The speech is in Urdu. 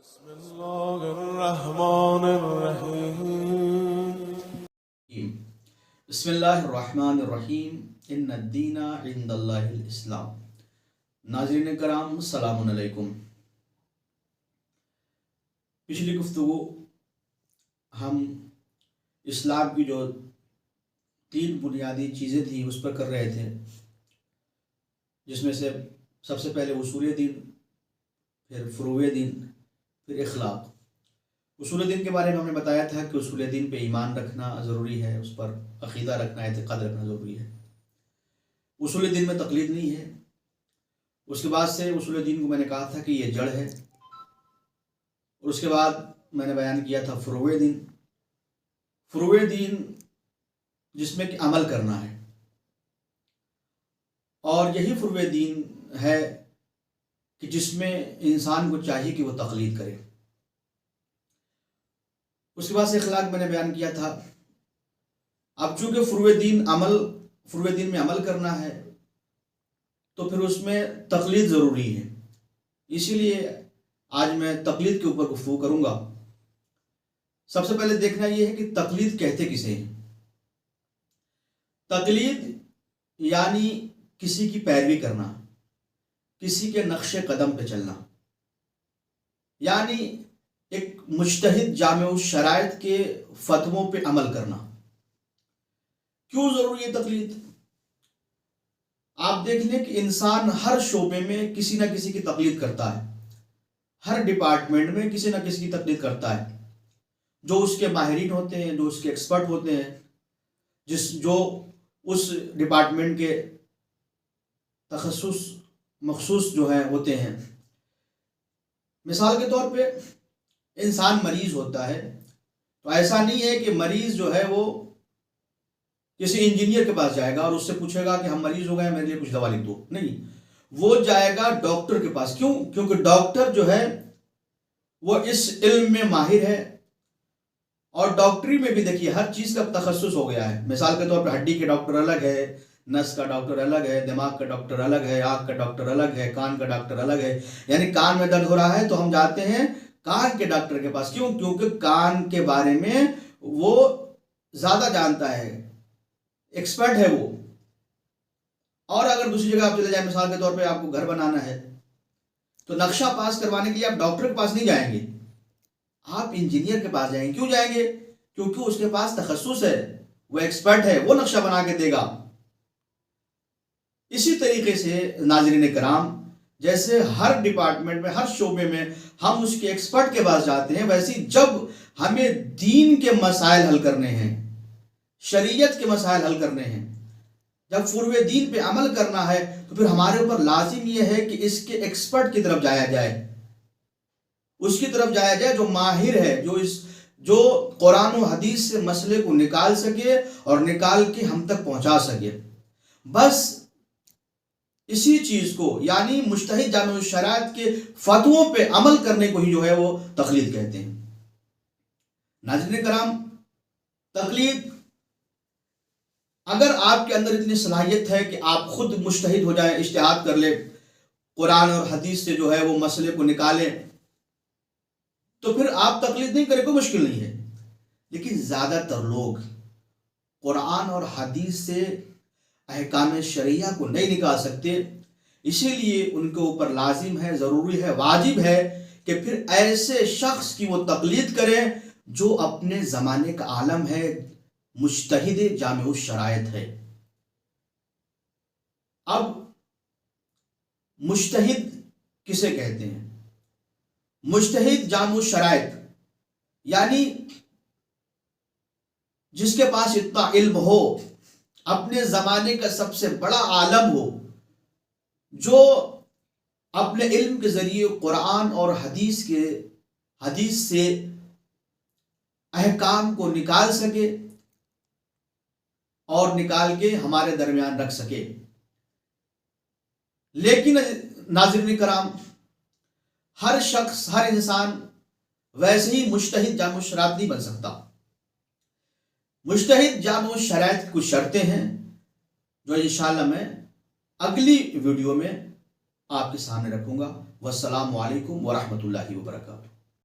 بسم الله الرحمن الرحیم بسم اللہ الرحمن الرحیم ان الدین عند اللہ الاسلام۔ ناظرین کرام السلام علیکم۔ پچھلی گفتگو ہم اسلام کی جو 3 بنیادی چیزیں تھیں اس پر کر رہے تھے، جس میں سے سب سے پہلے اصول دین، پھر فروع دین، پھر اخلاق۔ اصول دین کے بارے میں ہم نے بتایا تھا کہ اصول دین پہ ایمان رکھنا ضروری ہے، اس پر عقیدہ رکھنا، اعتقاد رکھنا ضروری ہے۔ اصول دین میں تقلید نہیں ہے۔ اس کے بعد سے اصول دین کو میں نے کہا تھا کہ یہ جڑ ہے، اور اس کے بعد میں نے بیان کیا تھا فروع دین۔ فروع دین جس میں کہ عمل کرنا ہے، اور یہی فروع دین ہے کہ جس میں انسان کو چاہیے کہ وہ تقلید کرے۔ اس کے بعد سے اخلاق میں نے بیان کیا تھا۔ اب چونکہ فروع دین میں عمل کرنا ہے، تو پھر اس میں تقلید ضروری ہے، اسی لیے آج میں تقلید کے اوپر گفتگو کروں گا۔ سب سے پہلے دیکھنا یہ ہے کہ تقلید کہتے کسے ہیں۔ تقلید یعنی کسی کی پیروی کرنا، کسی کے نقش قدم پہ چلنا، یعنی ایک مجتہد جامع الشرائط کے فتووں پہ عمل کرنا۔ کیوں ضروری ہے تقلید؟ آپ دیکھ لیں کہ انسان ہر شعبے میں کسی نہ کسی کی تقلید کرتا ہے، ہر ڈپارٹمنٹ میں کسی نہ کسی کی تقلید کرتا ہے۔ جو اس کے ماہرین ہوتے ہیں، جو اس کے ایکسپرٹ ہوتے ہیں، جو اس ڈپارٹمنٹ کے مخصوص جو ہیں ہوتے ہیں۔ مثال کے طور پہ انسان مریض ہوتا ہے، تو ایسا نہیں ہے کہ مریض جو ہے وہ کسی انجینئر کے پاس جائے گا اور اس سے پوچھے گا کہ ہم مریض ہو گئے، میرے لیے کچھ دوا لکھ دو۔ نہیں، وہ جائے گا ڈاکٹر کے پاس۔ کیوں؟ کیونکہ ڈاکٹر جو ہے وہ اس علم میں ماہر ہے، اور ڈاکٹری میں بھی دیکھیے ہر چیز کا تخصص ہو گیا ہے۔ مثال کے طور پہ ہڈی کے ڈاکٹر الگ ہے، نس کا ڈاکٹر الگ ہے، دماغ کا ڈاکٹر الگ ہے، آنکھ کا ڈاکٹر الگ ہے، کان کا ڈاکٹر الگ ہے۔ یعنی کان میں درد ہو رہا ہے تو ہم جاتے ہیں کان کے ڈاکٹر کے پاس۔ کیوں؟ کیونکہ کان کے بارے میں وہ زیادہ جانتا ہے، ایکسپرٹ ہے وہ۔ اور اگر دوسری جگہ آپ چلے جائیں، مثال کے طور پہ آپ کو گھر بنانا ہے، تو نقشہ پاس کروانے کے لیے آپ ڈاکٹر کے پاس نہیں جائیں گے، آپ انجینئر کے پاس جائیں گے۔ کیوں جائیں گے؟ کیونکہ اس کے پاس تخصص ہے، وہ ایکسپرٹ ہے، وہ نقشہ بنا کے دے گا۔ اسی طریقے سے ناظرین کرام، جیسے ہر ڈپارٹمنٹ میں، ہر شعبے میں ہم اس کے ایکسپرٹ کے پاس جاتے ہیں، ویسے جب ہمیں دین کے مسائل حل کرنے ہیں، شریعت کے مسائل حل کرنے ہیں، جب فروع دین پہ عمل کرنا ہے، تو پھر ہمارے اوپر لازم یہ ہے کہ اس کے ایکسپرٹ کی طرف جایا جائے، اس کی طرف جایا جائے جو ماہر ہے، جو قرآن و حدیث سے مسئلے کو نکال سکے اور نکال کے ہم تک پہنچا سکے۔ بس اسی چیز کو، یعنی مجتہد جامع الشرائط کے فتووں پہ عمل کرنے کو ہی جو ہے وہ تقلید کہتے ہیں۔ ناظرین کرام، تقلید، اگر آپ کے اندر اتنی صلاحیت ہے کہ آپ خود مجتہد ہو جائیں، اجتہاد کر لیں، قرآن اور حدیث سے جو ہے وہ مسئلے کو نکالیں، تو پھر آپ تقلید نہیں کریں، کوئی مشکل نہیں ہے۔ لیکن زیادہ تر لوگ قرآن اور حدیث سے احکام شرعیہ کو نہیں نکال سکتے، اسی لیے ان کے اوپر لازم ہے، ضروری ہے، واجب ہے کہ پھر ایسے شخص کی وہ تقلید کریں جو اپنے زمانے کا عالم ہے، مجتہد جامع الشرائط ہے۔ اب مجتہد کسے کہتے ہیں؟ مجتہد جامع الشرائط یعنی جس کے پاس اتنا علم ہو، اپنے زمانے کا سب سے بڑا عالم ہو، جو اپنے علم کے ذریعے قرآن اور حدیث سے احکام کو نکال سکے اور نکال کے ہمارے درمیان رکھ سکے۔ لیکن ناظرین کرام، ہر شخص، ہر انسان ویسے ہی مجتہد جامع الشرائط نہیں بن سکتا۔ مجتہد جامع الشرائط کی کچھ شرطیں ہیں جو انشاءاللہ میں اگلی ویڈیو میں آپ کے سامنے رکھوں گا۔ والسلام علیکم ورحمۃ اللہ وبرکاتہ۔